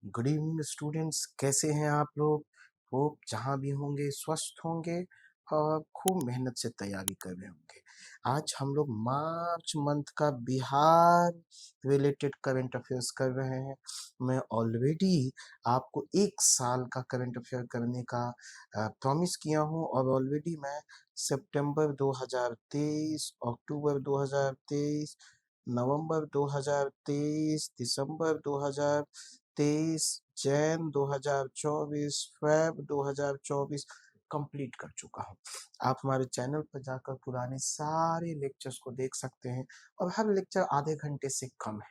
Good evening students, कैसे हैं आप लोग। होप जहाँ भी होंगे स्वस्थ होंगे और खूब मेहनत से तैयारी कर रहे होंगे। आज हम लोग मार्च मंथ का बिहार रिलेटेड करंट अफेयर्स कर रहे हैं। मैं ऑलरेडी आपको एक साल का करंट अफेयर करने का प्रॉमिस किया हूँ और ऑलरेडी मैं सितंबर 2023, अक्टूबर 2023, नवंबर 2023, दिसंबर 2023, जैन 2024, फेब 2024 कंप्लीट कर चुका हूँ। आप हमारे चैनल पर जाकर पुराने सारे लेक्चर्स को देख सकते हैं और हर लेक्चर आधे घंटे से कम है।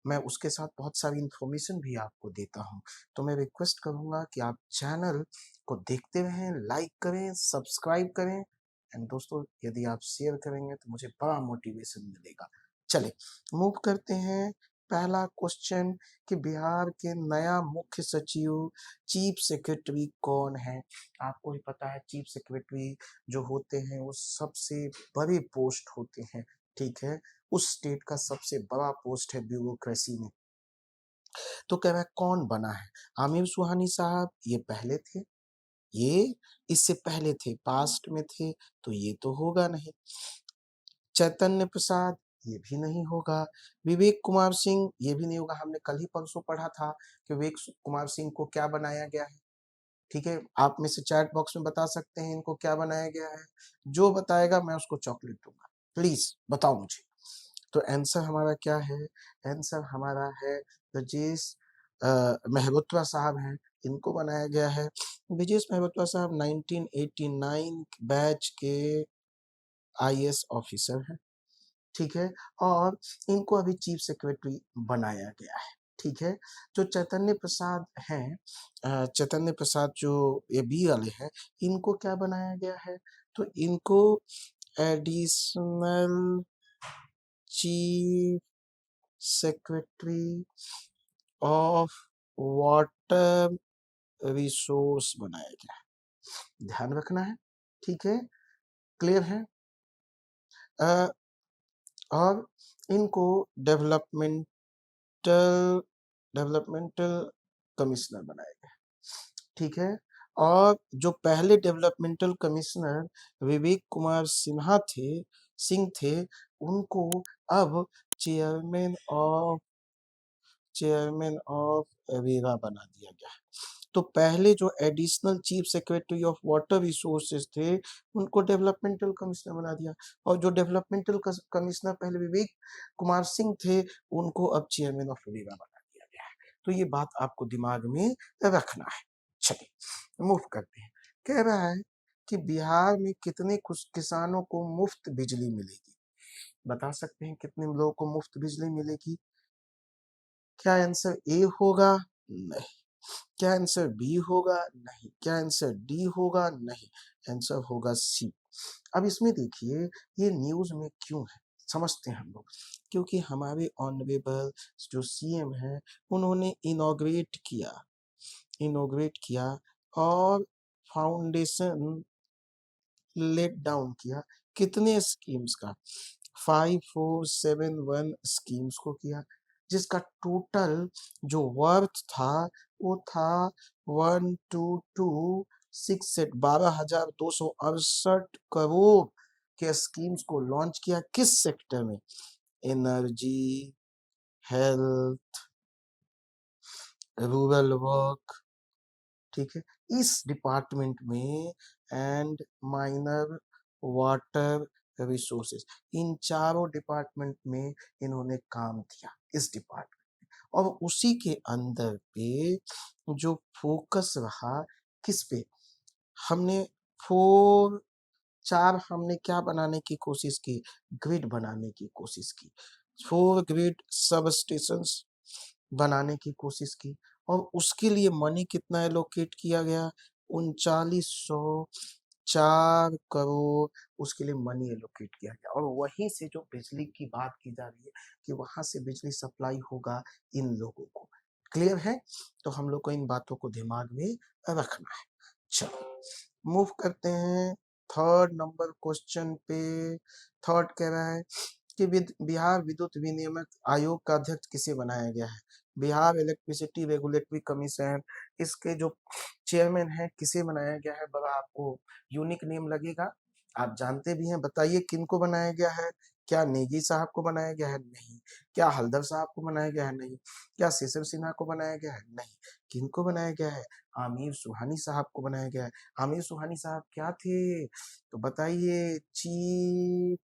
मैं उसके साथ बहुत सारी इन्फॉर्मेशन भी आपको देता हूँ। तो मैं रिक्वेस्ट करूँगा कि आप चैनल को देखते रहें, लाइक करें, सब्सक्राइब करें एंड दोस्तों यदि आप शेयर करेंगे तो मुझे बड़ा मोटिवेशन मिलेगा। चले मूव करते हैं। पहला क्वेश्चन कि बिहार के नया मुख्य सचिव चीफ सेक्रेटरी कौन है। आपको ही पता है चीफ सेक्रेटरी जो होते हैं वो सबसे बड़े पोस्ट होते हैं, ठीक है। उस स्टेट का सबसे बड़ा पोस्ट है ब्यूरोक्रेसी में। तो कह रहा है कौन बना है। आमिर सुहानी साहब ये पहले थे, ये इससे पहले थे, पास्ट में थे, तो ये तो होगा नहीं। चैतन्य प्रसाद ये भी नहीं होगा। विवेक कुमार सिंह ये भी नहीं होगा। हमने कल ही परसों पढ़ा था कि विवेक कुमार सिंह को क्या बनाया गया है, ठीक है। आप में से चैट बॉक्स में बता सकते हैं इनको क्या बनाया गया है। जो बताएगा मैं उसको चॉकलेट दूंगा, प्लीज बताओ मुझे। तो आंसर हमारा क्या है। आंसर हमारा है ब्रजेश मेहरोत्रा साहब हैं, इनको बनाया गया है। ब्रजेश मेहरोत्रा साहब 1989 बैच के आईएएस ऑफिसर हैं, ठीक है। और इनको अभी चीफ सेक्रेटरी बनाया गया है, ठीक है। जो चैतन्य प्रसाद हैं, चैतन्य प्रसाद जो ये बी वाले हैं, इनको क्या बनाया गया है। तो इनको additional chief secretary of water resource बनाया गया है। ध्यान रखना है, ठीक है, क्लियर है। और इनको डेवलपमेंटल डेवलपमेंटल कमिश्नर बनाया गया, ठीक है। और जो पहले डेवलपमेंटल कमिश्नर विवेक कुमार सिंह थे, उनको अब चेयरमैन ऑफ रेरा बना दिया गया है। तो पहले जो additional chief secretary of water resources थे उनको डेवलपमेंटल कमिश्नर बना दिया, और जो डेवलपमेंटल कमिश्नर पहले विवेक कुमार सिंह थे उनको अब चेयरमैन ऑफ रेरा बना दिया गया है। तो ये बात आपको दिमाग में रखना है। चलिए मूव करते हैं। कह रहा है कि बिहार में कितने किसानों को मुफ्त बिजली मिलेगी। बता सकते हैं कितने लोगों को मुफ्त बिजली मिलेगी। क्या आंसर ए होगा? नहीं। क्या आंसर बी होगा? नहीं। क्या आंसर डी होगा? नहीं। आंसर होगा सी। अब इसमें देखिए ये न्यूज में क्यों है, समझते हैं हम लोग। क्योंकि हमारे ऑनरेबल जो सीएम है उन्होंने इनॉग्रेट किया और फाउंडेशन लेट डाउन किया। कितने स्कीम्स का? 5471 स्कीम्स को किया, जिसका टोटल जो वर्थ था वो था 12,268 के स्कीम्स को लॉन्च किया। किस सेक्टर में? एनर्जी, हेल्थ, रूरल वर्क, ठीक है, इस डिपार्टमेंट में, एंड माइनर वाटर रिसोर्सेज, इन चारों डिपार्टमेंट में इन्होंने काम किया इस डिपार्टमेंट। और उसी के अंदर पे जो फोकस रहा किस पे, हमने फोर चार हमने क्या बनाने की कोशिश की, ग्रिड बनाने की कोशिश की। 4 ग्रिड सब स्टेशन बनाने की कोशिश की, और उसके लिए मनी कितना एलोकेट किया गया? 3904 करोड़ उसके लिए मनी एलोकेट किया गया। और वहीं से जो बिजली की बात की जा रही है कि वहां से बिजली सप्लाई होगा इन लोगों को। क्लियर है? तो हम लोग को इन बातों को दिमाग में रखना है। चलो मूव करते हैं थर्ड नंबर क्वेश्चन पे। थर्ड कह रहा है कि बिहार विद्युत विनियामक आयोग का अध्यक्ष किसे बनाया गया है। बिहार इलेक्ट्रिसिटी रेगुलेटरी कमीशन, इसके जो चेयरमैन हैं किसे बनाया गया है? बड़ा आपको यूनिक नेम लगेगा, आप जानते भी हैं। बताइए किनको बनाया गया है? क्या नेगी साहब को बनाया गया है? नहीं। क्या हल्दर साहब को बनाया गया है? नहीं। क्या शेषव सिन्हा को बनाया गया है? नहीं। किनको बनाया गया है? आमिर सुबहानी साहब को बनाया गया है। आमिर सुबहानी साहब क्या थे? तो बताइए, चीफ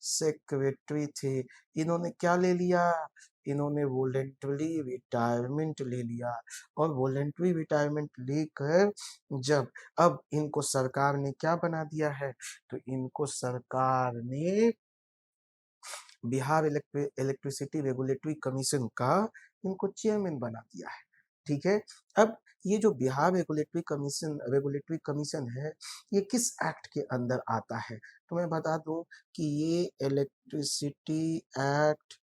सेक्रेटरी थे। इन्होंने क्या ले लिया? इन्होंने वॉलंटरी रिटायरमेंट ले लिया, और वॉलंटरी रिटायरमेंट लेकर जब अब इनको सरकार ने क्या बना दिया है? तो इनको सरकार ने बिहार इलेक्ट्रिसिटी रेगुलेटरी कमीशन का इनको चेयरमैन बना दिया है। ठीक है। अब ये जो बिहार रेगुलेटरी कमीशन है, ये किस एक्ट के अंदर आता है? तो मैं बता दूं कि ये इलेक्ट्रिसिटी एक्ट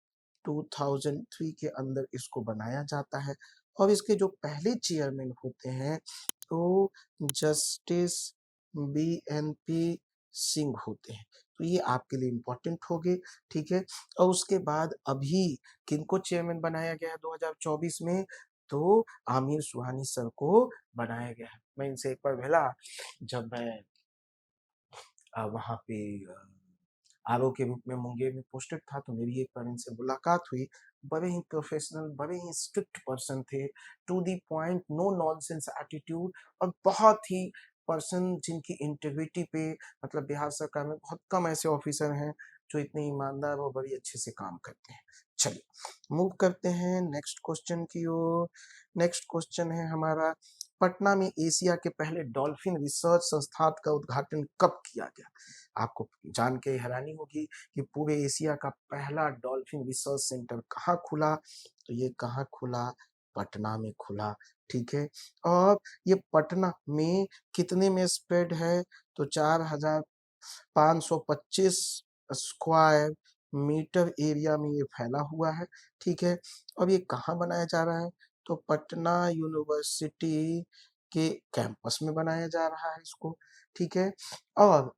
2003 के अंदर इसको बनाया जाता है, और इसके जो पहले चेयरमैन होते हैं तो जस्टिस BNP सिंह होते हैं। तो ये आपके लिए इम्पोर्टेंट हो गए। ठीक है। और उसके बाद अभी किनको चेयरमैन बनाया गया है 2024 में? तो आमिर सुबहानी सर को बनाया गया है। मैं इनसे एक बार मिला, जब मैं वहाँ पे आरओ के रूप में मुंगेर में पोस्टेड था, तो मेरी एक बार इनसे मुलाकात हुई। बड़े ही प्रोफेशनल, बड़े ही स्ट्रिक्ट पर्सन थे, to the point, no nonsense attitude, और बहुत ही पर्सन जिनकी इंटीग्रिटी पे, मतलब बिहार सरकार में बहुत कम ऐसे ऑफिसर हैं जो इतने ईमानदार और बड़ी अच्छे से काम करते हैं। चलिए मूव करते हैं नेक्स्ट क्वेश्चन की ओर। नेक्स्ट क्वेश्चन है हमारा, पटना में एशिया के पहले डॉल्फिन रिसर्च संस्थान का उद्घाटन कब किया गया? आपको जान के हैरानी होगी कि पूरे एशिया का पहला डॉल्फिन रिसर्च सेंटर कहाँ खुला? तो ये कहाँ खुला? पटना में खुला। ठीक है। और ये पटना में कितने में स्प्रेड है? तो 4525 स्क्वायर मीटर एरिया में ये फैला हुआ है। ठीक है। अब ये कहाँ बनाया जा रहा है? तो पटना यूनिवर्सिटी के कैंपस में बनाया जा रहा है इसको। ठीक है। और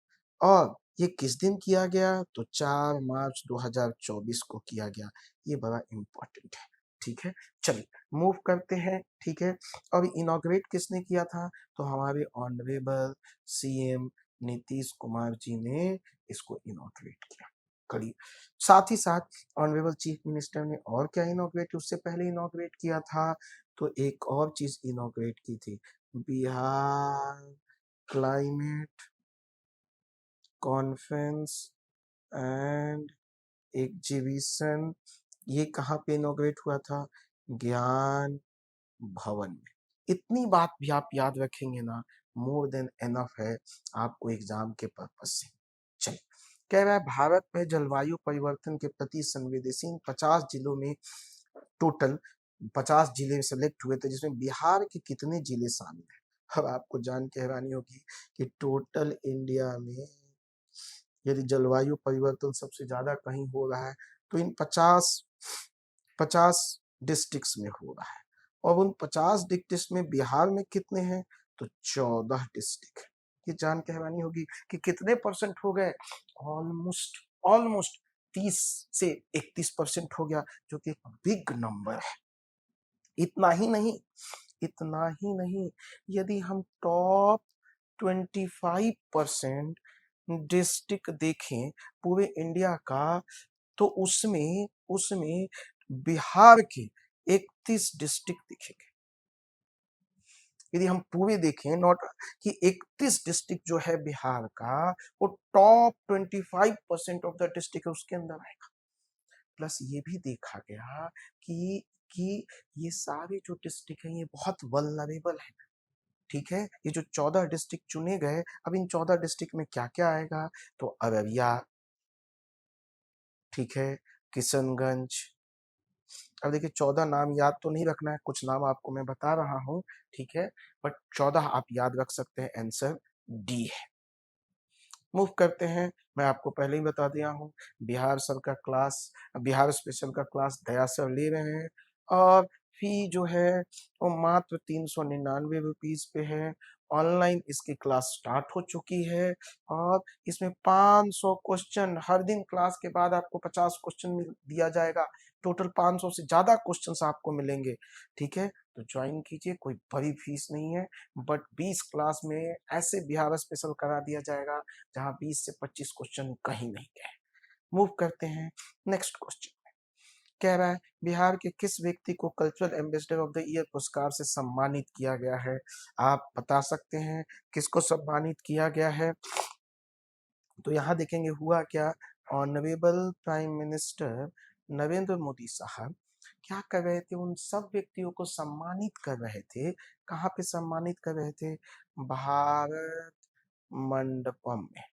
ये किस दिन किया गया? तो 4 मार्च 2024 को किया गया। ये बड़ा इम्पोर्टेंट है। ठीक है। चलिए मूव करते हैं। ठीक है। अब इनॉग्रेट किसने किया था? तो हमारे ऑनरेबल CM नीतीश कुमार जी ने इसको इनॉग्रेट किया। करिए। साथ ही साथ ऑनरेबल चीफ मिनिस्टर ने और क्या इनॉग्रेट उससे पहले इनॉग्रेट किया था? तो एक और चीज इनॉग्रेट की थी, Bihar climate conference and exhibition. ये कहाँ पे इनॉग्रेट हुआ था? ज्ञान भवन में। इतनी बात भी आप याद रखेंगे ना, मोर देन एनफ है आपको एग्जाम के पर्पज से। चलिए, कह रहा है भारत में जलवायु परिवर्तन के प्रति संवेदनशील 50 जिलों में, टोटल 50 जिले सेलेक्ट हुए थे, जिसमें बिहार के कितने जिले शामिल हैं? अब आपको जान के हैरानी होगी कि टोटल इंडिया में यदि जलवायु परिवर्तन सबसे ज्यादा कहीं हो रहा है तो इन 50 डिस्ट्रिक्ट्स में हो रहा है। और उन 50 डिस्ट्रिक्ट में बिहार में कितने हैं? तो 14 डिस्ट्रिक्ट है। ये जान के हैरानी होगी कि कितने परसेंट हो गए? ऑलमोस्ट ऑलमोस्ट 30 से 31% हो गया, जो कि एक बिग नंबर है। इतना ही नहीं, इतना ही नहीं, यदि हम टॉप 25% डिस्ट्रिक्ट देखें पूरे इंडिया का, तो उसमें उसमें बिहार के 31 डिस्ट्रिक्ट दिखेंगे। यदि हम पूरे देखें, नॉट कि 31 डिस्ट्रिक्ट जो है बिहार का, वो टॉप 25% ऑफ द डिस्ट्रिक्ट उसके अंदर आएगा। प्लस ये भी देखा गया कि ये सारे जो डिस्ट्रिक्ट हैं ये बहुत वल्नरेबल है। ठीक है। ये जो 14 डिस्ट्रिक्ट चुने गए, अब इन 14 डिस्ट्रिक्ट में क्या क्या आएगा? तो अररिया, ठीक है, किशनगंज। अब देखिए 14 नाम याद तो नहीं रखना है, कुछ नाम आपको मैं बता रहा हूँ। ठीक है। बट 14 आप याद रख सकते हैं, आंसर डी है। मूव करते हैं। मैं आपको पहले ही बता दिया हूँ, बिहार स्पेशल का क्लास दया सर ले रहे हैं, और फी जो है वो मात्र 399 रुपीज पे है। ऑनलाइन इसकी क्लास स्टार्ट हो चुकी है और इसमें 500 क्वेश्चन हर दिन क्लास के बाद आपको 50 क्वेश्चन दिया जाएगा। टोटल 500 से ज्यादा क्वेश्चंस आपको मिलेंगे। ठीक है, तो ज्वाइन कीजिए, कोई बड़ी फीस नहीं है, बट 20 क्लास में ऐसे बिहार स्पेशल करा दिया जाएगा जहां 20 से 25 क्वेश्चन कहीं नहीं गए। मूव करते हैं नेक्स्ट क्वेश्चन। कह रहा है बिहार के किस व्यक्ति को cultural ambassador of the year पुरस्कार से सम्मानित किया गया है? आप बता सकते हैं किसको सम्मानित किया गया है? तो यहाँ देखेंगे हुआ क्या, honourable prime minister Narendra Modi साहब क्या कर रहे थे, उन सब व्यक्तियों को सम्मानित कर रहे थे। कहाँ पे सम्मानित कर रहे थे? भारत मंडपम में।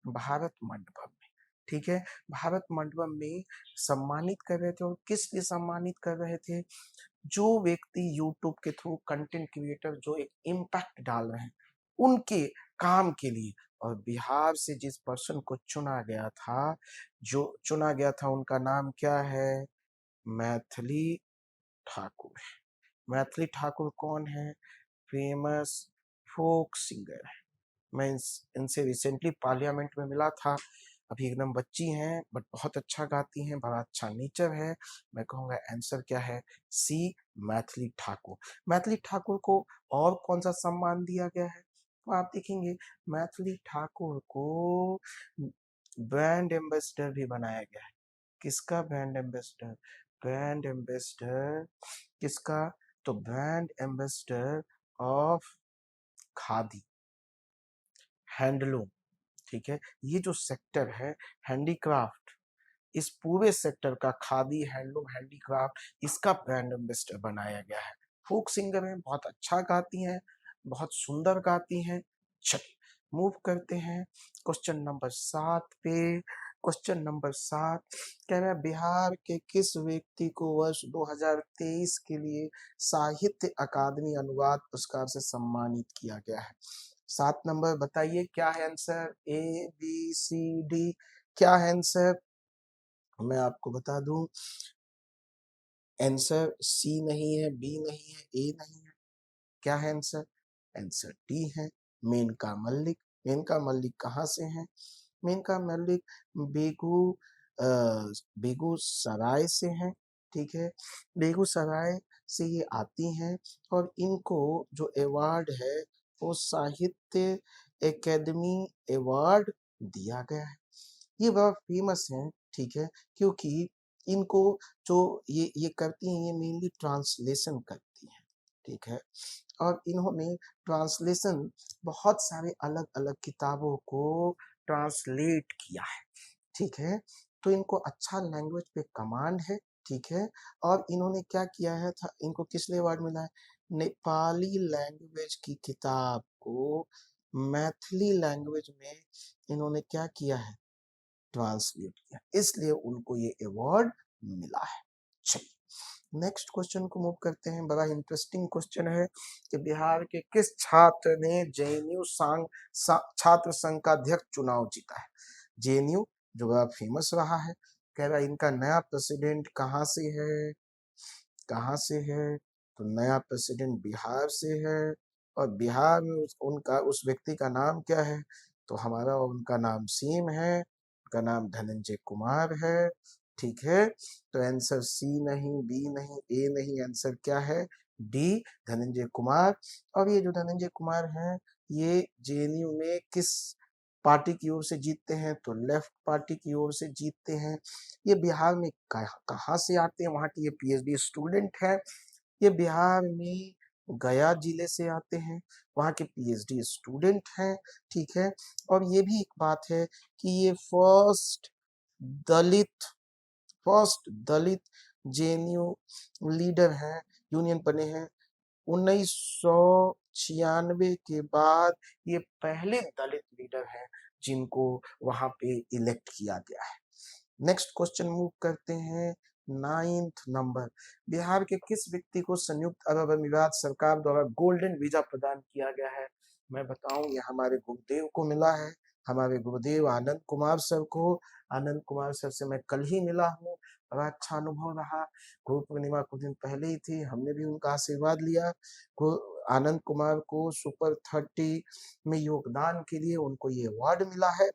भारत मंडपम में, ठीक है, भारत मंडपम में सम्मानित कर रहे थे। और किस लिए सम्मानित कर रहे थे? जो व्यक्ति यूट्यूब के थ्रू, कंटेंट क्रिएटर जो एक इम्पैक्ट डाल रहे हैं, उनके काम के लिए। और बिहार से जिस पर्सन को चुना गया था, जो चुना गया था, उनका नाम क्या है? मैथिली ठाकुर। मैथिली ठाकुर कौन है? फेमस फोक सिंगर है। मैं इनसे रिसेंटली पार्लियामेंट में मिला था। अभी एकदम बच्ची हैं बट बहुत अच्छा गाती हैं, बड़ा अच्छा नेचर है। मैं कहूँगा आंसर क्या है? सी, मैथिली ठाकुर। मैथिली ठाकुर को और कौन सा सम्मान दिया गया है? तो आप देखेंगे मैथिली ठाकुर को ब्रांड एम्बेसडर भी बनाया गया है। किसका ब्रांड एम्बेसडर? ब्रांड एम्बेसडर किसका? तो brand ambassador of khadi, handloom. ठीक है, ये जो सेक्टर है हैंडीक्राफ्ट, इस पूरे सेक्टर का खादी, हैंडलूम, हैंडीक्राफ्ट, इसका ब्रांड एम्बेसडर बनाया गया है। फोक सिंगर है, बहुत अच्छा गाती हैं, बहुत सुंदर गाती हैं। चलिए मूव करते हैं क्वेश्चन नंबर 7 पे। क्वेश्चन नंबर 7 कह रहा है बिहार के किस व्यक्ति को वर्ष 2023 के लिए साहित्य अकादमी अनुवाद पुरस्कार से सम्मानित किया गया है? 7 नंबर बताइए क्या है answer? A B C D, क्या है आंसर? मैं आपको बता दूं, आंसर सी नहीं है, बी नहीं है, ए नहीं है। क्या है आंसर? आंसर डी है, मेनका मल्लिक। मेनका मल्लिक कहाँ से हैं? मेनका मल्लिक बेगू अ, बेगूसराय से हैं। ठीक है, बेगूसराय से ये आती हैं और इनको जो अवार्ड है वो साहित्य एकेडमी अवार्ड दिया गया है। ये बड़ा फेमस है, ठीक है, क्योंकि इनको जो ये करती हैं, ये मेनली ट्रांसलेशन करती हैं। ठीक है, और इन्होंने ट्रांसलेशन बहुत सारे अलग अलग किताबों को ट्रांसलेट किया है। ठीक है, तो इनको अच्छा लैंग्वेज पे कमांड है। ठीक है, और इन्होंने क्या किया है था, इनको किस लिए अवार्ड मिला है? नेपाली लैंग्वेज की किताब को मैथिली लैंग्वेज में इन्होंने क्या किया है? ट्रांसलेट किया, इसलिए उनको ये अवार्ड मिला है। चलिए नेक्स्ट क्वेश्चन को मूव करते हैं। बड़ा इंटरेस्टिंग क्वेश्चन है कि बिहार के किस छात्र ने जेएनयू छात्र संघ का अध्यक्ष चुनाव जीता है? जेएनयू जो बड़ा फेमस रहा है। कह रहा है इनका नया प्रेसिडेंट कहाँ से है? कहाँ से है? तो नया प्रेसिडेंट बिहार से है। और बिहार में उनका उस व्यक्ति का नाम क्या है? तो हमारा उनका नाम सेम है, उनका नाम धनंजय कुमार है। ठीक है, तो आंसर सी नहीं, बी नहीं, ए नहीं, आंसर क्या है? डी, धनंजय कुमार। और ये जो धनंजय कुमार हैं, ये जेएनयू में किस पार्टी की ओर से जीतते हैं? तो लेफ्ट पार्टी की ओर से जीतते हैं। ये बिहार में कहाँ से आते हैं? वहाँ के ये पीएचडी स्टूडेंट है। ये बिहार में गया जिले से आते हैं, वहाँ के पीएचडी स्टूडेंट हैं। ठीक है, और ये भी एक बात है कि ये दलित फर्स्ट दलित जेएनयू लीडर हैं, यूनियन बने हैं 1996 के बाद। ये पहले दलित लीडर हैं जिनको वहां पे इलेक्ट किया गया है। नेक्स्ट क्वेश्चन मूव करते हैं। 9th नंबर, बिहार के किस व्यक्ति को संयुक्त अरब अमीरात सरकार द्वारा गोल्डन वीजा प्रदान किया गया है? मैं बताऊं, ये हमारे गुरुदेव को मिला है, हमारे गुरुदेव आनंद कुमार सर को। आनंद कुमार सर से मैं कल ही मिला हूँ, बड़ा अच्छा अनुभव रहा। गुरु पूर्णिमा कुछ दिन पहले ही थी, हमने भी उनका आशीर्वाद लिया। आनंद कुमार को सुपर 30 में योगदान के लिए उनको ये अवार्ड मिला है।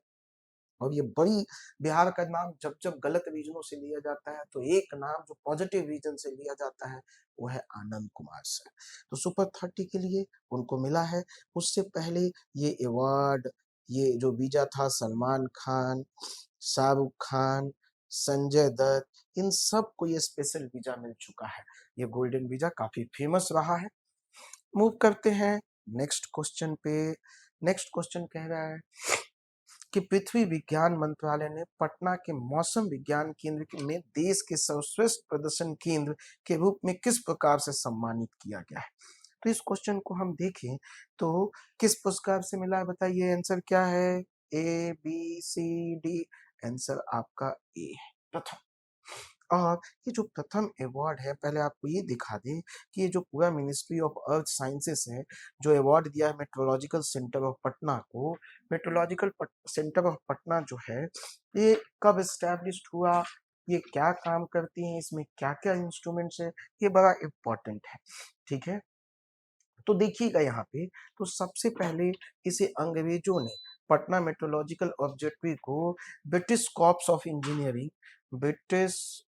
और ये बड़ी बिहार का नाम जब जब गलत रीजनों से लिया जाता है तो एक नाम जो पॉजिटिव रीजन से लिया जाता है वो है आनंद कुमार सर। तो सुपर 30 के लिए उनको मिला है। उससे पहले ये अवार्ड, ये जो वीजा था, सलमान खान, शाहरुख खान, संजय दत्त, इन सब को ये स्पेशल वीजा मिल चुका है। ये गोल्डन वीजा काफी फेमस रहा है। मूव करते हैं नेक्स्ट क्वेश्चन पे। नेक्स्ट क्वेश्चन कह रहा है कि पृथ्वी विज्ञान मंत्रालय ने पटना के मौसम विज्ञान केंद्र में देश के सर्वश्रेष्ठ प्रदर्शन केंद्र के रूप में किस प्रकार से सम्मानित किया गया है। तो इस क्वेश्चन को हम देखें तो किस पुरस्कार से मिला है, बताइए आंसर क्या है। A B C D. Answer आपका ए है, प्रथम। और ये जो प्रथम अवार्ड है, पहले आपको ये दिखा दें कि ये जो पूरा मिनिस्ट्री ऑफ अर्थ साइंसेस है जो अवार्ड दिया है मेट्रोलॉजिकल सेंटर ऑफ पटना को, मेट्रोलॉजिकल सेंटर ऑफ पटना जो है ये कब एस्टैब्लिश्ड हुआ, ये क्या काम करती हैं, इसमें क्या क्या इंस्ट्रूमेंट्स है, ये बड़ा इम्पोर्टेंट है। ठीक है, तो देखिएगा यहाँ पे, तो सबसे पहले इसे अंग्रेजों ने पटना मेट्रोलॉजिकल ऑब्जर्वेटरी को British corps of engineering, British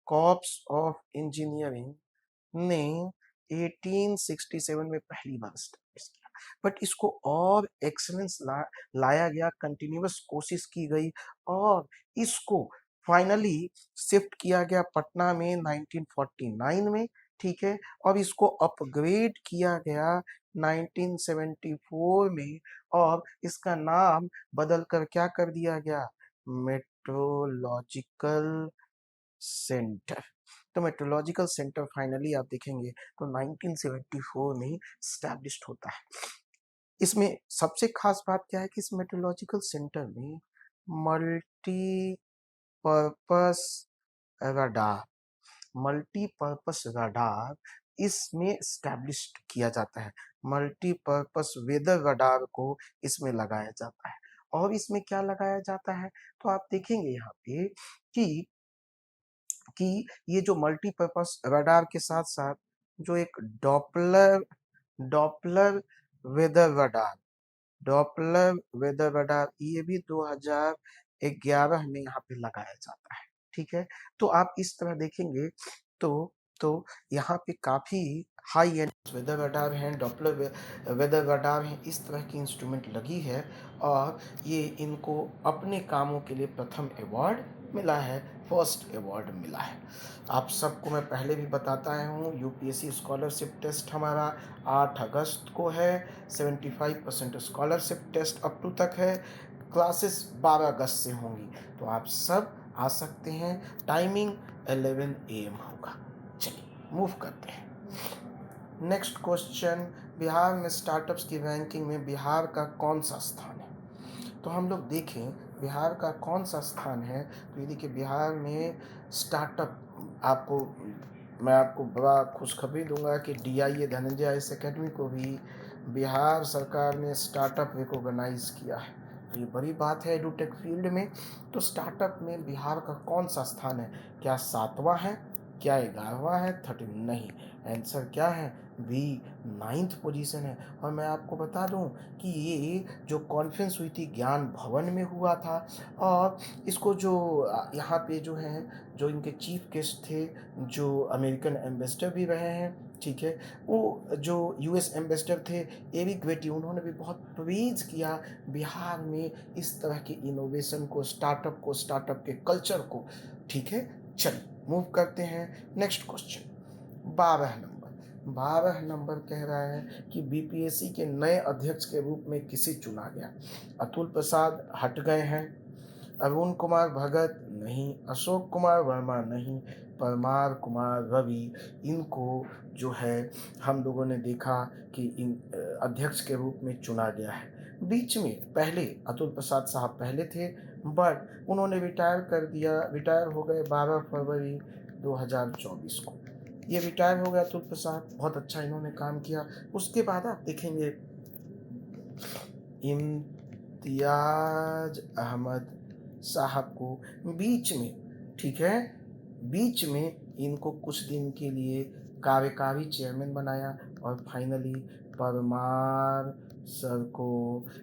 corps of engineering ने 1867 में पहली बार एस्टैब्लिश किया। बट इसको और एक्सीलेंस लाया गया, कंटिन्यूअस कोशिश की गई और इसको फाइनली शिफ्ट किया गया पटना में 1949 में। ठीक है, और इसको अपग्रेड किया गया 1974 में और इसका नाम बदल कर क्या कर दिया गया, मेट्रोलॉजिकल सेंटर। तो मेट्रोलॉजिकल सेंटर फाइनली आप देखेंगे तो 1974 में स्टैब्लिश्ड होता है। इसमें सबसे खास बात क्या है कि इस मेट्रोलॉजिकल सेंटर में मल्टीपर्पस रडार, मल्टीपर्पस रडार इसमें स्टैब्लिश्ड किया जाता है। मल्टीपर्पस वेदर रडार को इसमें लगाया जाता है। और इसमें क्या लगाया जाता है, तो आप देखेंगे यहाँ पे कि ये जो मल्टीपर्पस रडार के साथ साथ जो एक Doppler Doppler weather radar, Doppler weather radar ये भी 2011 में यहाँ पे लगाया जाता है। ठीक है, तो आप इस तरह देखेंगे तो यहाँ पे काफी हाई एंड वेदर रडार हैं, डॉपलर वेदर रडार हैं, इस तरह की इंस्ट्रूमेंट लगी है और ये इनको अपने कामों के लिए प्रथम अवार्ड मिला है, फर्स्ट अवार्ड मिला है। आप सबको मैं पहले भी बताता आया हूँ, यूपीएससी स्कॉलरशिप टेस्ट हमारा 8 अगस्त को है, 75% स्कॉलरशिप टेस्ट अप टू तक है, क्लासेस 12 अगस्त से होंगी, तो आप सब आ सकते हैं। टाइमिंग 11 AM होगा। चलिए मूव करते हैं नेक्स्ट क्वेश्चन। बिहार में स्टार्टअप्स की रैंकिंग में बिहार का कौन सा स्थान है। तो हम लोग देखें बिहार का कौन सा स्थान है, तो ये देखिए बिहार में स्टार्टअप, आपको मैं आपको बड़ा खुशखबरी दूंगा कि DIA धनंजय आईएएस एकेडमी को भी बिहार सरकार ने स्टार्टअप रिकॉग्नाइज किया है। तो ये बड़ी बात है एडुटेक फील्ड में। तो स्टार्टअप में बिहार का कौन सा स्थान है, क्या 7वां है, क्या 11वां है, 13? नहीं, आंसर क्या है, बी 9th पोजीशन है। और मैं आपको बता दूं कि ये जो कॉन्फ्रेंस हुई थी ज्ञान भवन में हुआ था और इसको जो यहाँ पे जो हैं, जो इनके चीफ गेस्ट थे, जो अमेरिकन एम्बेसडर भी रहे हैं, ठीक है, वो जो US एम्बेसडर थे एरिक वेटी, उन्होंने भी बहुत प्रेज किया बिहार में इस तरह के इनोवेशन को, स्टार्टअप के कल्चर को। ठीक है, चलिए मूव करते हैं नेक्स्ट क्वेश्चन। 12 नंबर कह रहा है कि BPSC के नए अध्यक्ष के रूप में किसे चुना गया। अतुल प्रसाद हट गए हैं, अरुण कुमार भगत नहीं, अशोक कुमार वर्मा नहीं, परमार कुमार रवि, इनको जो है हम लोगों ने देखा कि इन अध्यक्ष के रूप में चुना गया है। बीच में पहले अतुल प्रसाद साहब पहले थे बट उन्होंने रिटायर हो गए 12 फरवरी 2024 को। ये रिटायर हो गया अतुल प्रसाद, बहुत अच्छा इन्होंने काम किया। उसके बाद आप देखेंगे इम्तियाज अहमद साहब को बीच में, ठीक है, बीच में इनको कुछ दिन के लिए कार्यकारी चेयरमैन बनाया, और फाइनली परमार सर को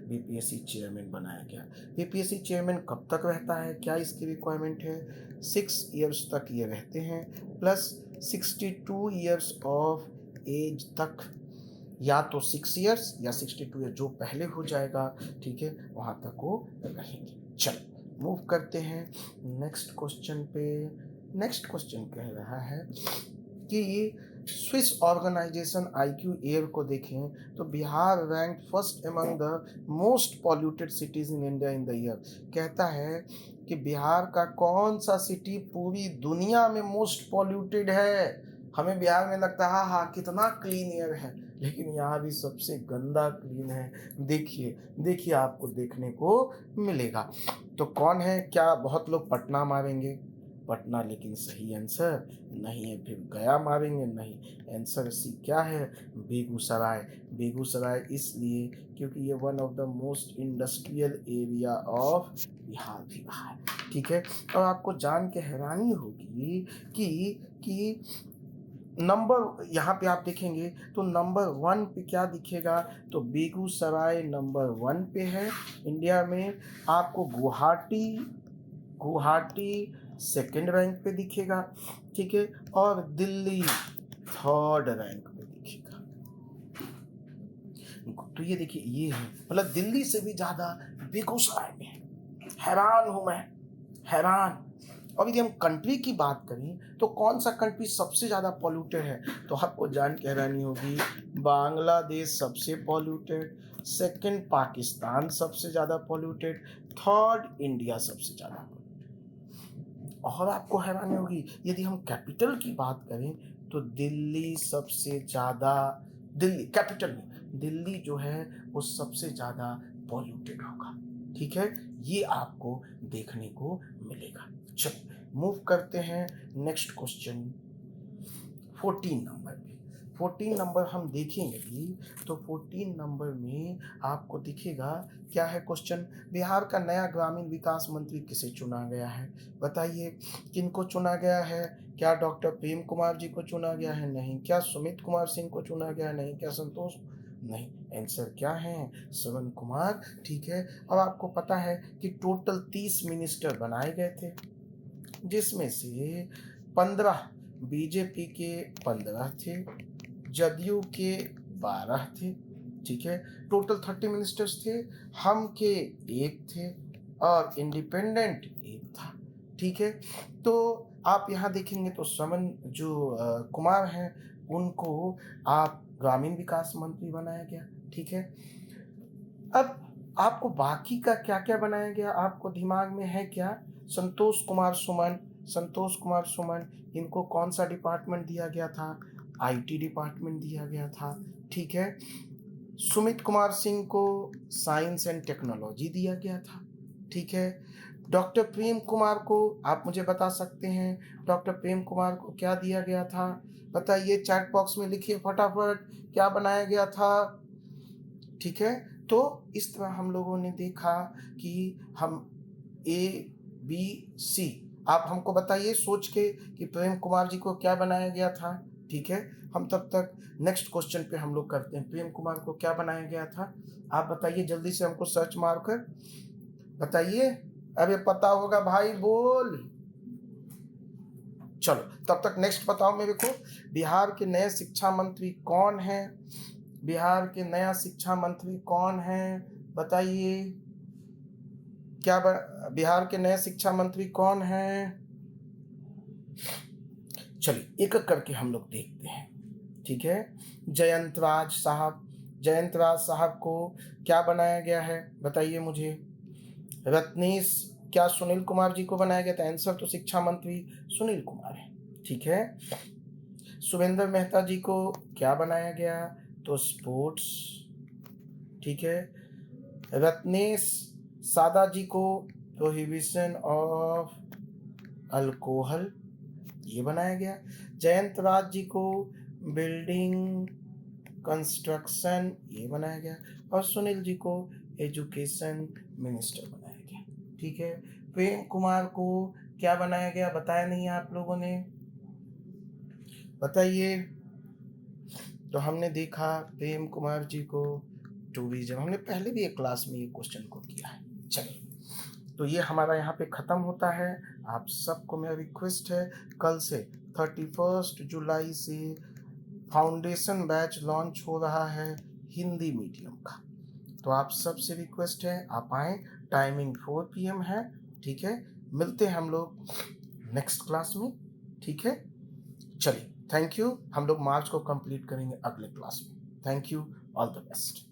बीपीएससी चेयरमैन बनाया गया। बीपीएससी चेयरमैन कब तक रहता है, क्या इसकी रिक्वायरमेंट है? 6 इयर्स तक ये रहते हैं, प्लस 62 इयर्स ऑफ एज तक, या तो 6 इयर्स या 62 ईयर, जो पहले हो जाएगा, ठीक है, वहाँ तक वो रहेंगे। चलो मूव करते हैं नेक्स्ट क्वेश्चन पे। नेक्स्ट क्वेश्चन कह रहा है कि स्विस ऑर्गेनाइजेशन IQ एयर को देखें तो Bihar rank first among the most polluted cities in India in the year. कहता है कि बिहार का कौन सा सिटी पूरी दुनिया में मोस्ट पॉल्यूटेड है। हमें बिहार में लगता है हाँ हाँ कितना क्लीन एयर है, लेकिन यहाँ भी सबसे गंदा क्लीन है। देखिए देखिए आपको देखने को मिलेगा। तो कौन है? क्या बहुत लोग पटना मारेंगे, पटना लेकिन सही आंसर नहीं है। फिर गया मारेंगे, नहीं। आंसर सी क्या है? बेगूसराय। बेगूसराय इसलिए क्योंकि ये one of the most industrial area of Bihar भी है, ठीक है। और आपको जान के हैरानी होगी कि नंबर यहाँ पे आप देखेंगे तो नंबर 1 पे क्या दिखेगा? तो बेगूसराय नंबर 1 पे है इंडिया में। आपको गुवाहाटी गुवाहाटी सेकंड रैंक पे दिखेगा, ठीक है, और दिल्ली थर्ड रैंक पे दिखेगा। तो ये देखिए ये है, मतलब दिल्ली से भी ज़्यादा बेगूसराय में है। हैरान हूँ मैं, हैरान। और यदि हम कंट्री की बात करें तो कौन सा कंट्री सबसे ज़्यादा पॉल्यूटेड है? तो आपको जान के हैरानी होगी, बांग्लादेश सबसे पॉल्यूटेड, सेकंड पाकिस्तान सबसे ज़्यादा पॉल्यूटेड, थर्ड इंडिया सबसे ज़्यादा। और आपको हैरानी होगी यदि हम कैपिटल की बात करें तो दिल्ली सबसे ज़्यादा, दिल्ली कैपिटल में दिल्ली जो है वो सबसे ज़्यादा पॉल्यूटेड होगा, ठीक है। ये आपको देखने को मिलेगा। चलो मूव करते हैं नेक्स्ट क्वेश्चन 14 नंबर पे। 14 नंबर हम देखेंगे भी तो 14 नंबर में आपको दिखेगा क्या है क्वेश्चन? बिहार का नया ग्रामीण विकास मंत्री किसे चुना गया है? बताइए किनको चुना गया है? क्या डॉक्टर प्रेम कुमार जी को चुना गया है? नहीं। क्या सुमित कुमार सिंह को चुना गया? नहीं। क्या संतोष? नहीं। आंसर क्या है? श्रवण कुमार, ठीक है। अब आपको पता है कि टोटल 30 मिनिस्टर बनाए गए थे, जिसमें से 15 बीजेपी के 15 थे, जदयू के 12 थे, ठीक है। टोटल 30 मिनिस्टर्स थे, हम के 1 थे और इंडिपेंडेंट 1 था, ठीक है। तो आप यहाँ देखेंगे तो श्रवण जो कुमार हैं उनको आप ग्रामीण विकास मंत्री बनाया गया, ठीक है। अब आपको बाकी का क्या क्या बनाया गया आपको दिमाग में है क्या? संतोष कुमार सुमन, संतोष कुमार सुमन इनको कौन सा डिपार्टमेंट दिया गया था? IT डिपार्टमेंट दिया गया था, ठीक है। सुमित कुमार सिंह को साइंस एंड टेक्नोलॉजी दिया गया था, ठीक है। डॉक्टर प्रेम कुमार को आप मुझे बता सकते हैं डॉक्टर प्रेम कुमार को क्या दिया गया था? बताइए, चैट बॉक्स में लिखिए फटाफट, क्या बनाया गया था, ठीक है। तो इस तरह हम लोगों ने देखा कि हम ABC, आप हमको बताइए सोच के कि प्रेम कुमार जी को क्या बनाया गया था, ठीक है। हम तब तक नेक्स्ट क्वेश्चन पे हम लोग करते हैं। प्रेम कुमार को क्या बनाया गया था? आप बताइए जल्दी से हमको सर्च मार कर बताइए। अरे पता होगा भाई, बोल। चलो तब तक नेक्स्ट बताओ मेरे को, बिहार के नए शिक्षा मंत्री कौन हैं? बिहार के नया शिक्षा मंत्री कौन है? बताइए क्या बिहार के नए शिक्षा मंत्री कौन हैं? चलिए एक एक करके हम लोग देखते हैं, ठीक है। जयंत राज साहब, जयंत राज साहब को क्या बनाया गया है बताइए मुझे। रत्नेश, क्या सुनील कुमार जी को बनाया गया था? आंसर तो शिक्षा मंत्री सुनील कुमार है, ठीक है। सुरेंद्र मेहता जी को क्या बनाया गया? तो स्पोर्ट्स, ठीक है। रत्नेश सादा जी को प्रोहिबिशन ऑफ अल्कोहल ये बनाया गया। जयंत राज जी को बिल्डिंग कंस्ट्रक्शन ये बनाया गया, और सुनील जी को एजुकेशन मिनिस्टर बनाया गया, ठीक है। प्रेम कुमार को क्या बनाया गया बताया नहीं आप लोगों ने, बताइए। तो हमने देखा प्रेम कुमार जी को, टूरिज़्म हमने पहले भी एक क्लास में ये क्वेश्चन को किया है। चलिए, तो ये हमारा यहाँ पे ख़त्म होता है। आप सबको मेरा रिक्वेस्ट है, कल से 31 जुलाई से फाउंडेशन बैच लॉन्च हो रहा है हिंदी मीडियम का। तो आप सबसे रिक्वेस्ट है आप आएँ, टाइमिंग 4 पीएम है, ठीक है? मिलते हैं हम लोग नेक्स्ट क्लास में, ठीक है? चलिए, थैंक यू। हम लोग मार्च को कंप्लीट करेंगे अगले क्लास में। Thank you, all the best.